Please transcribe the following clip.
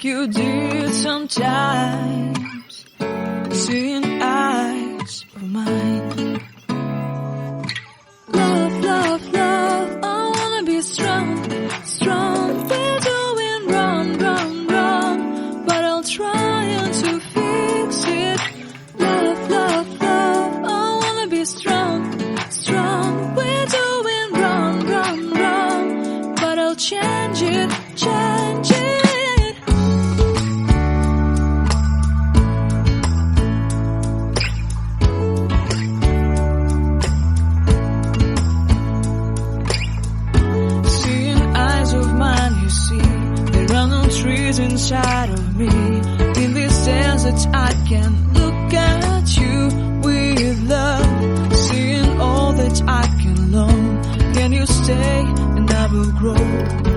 like you did sometimes, seeing eyes of mine. Love, love, love, I wanna be strong, strong. We're doing wrong, wrong, wrong, but I'll try to fix it. Love, love, love, I wanna be strong, strong. We're doing wrong, wrong, wrong, but I'll change it, change it. Trees inside of me. In this desert I can look at you with love, seeing all that I can long. Can you stay and I will grow?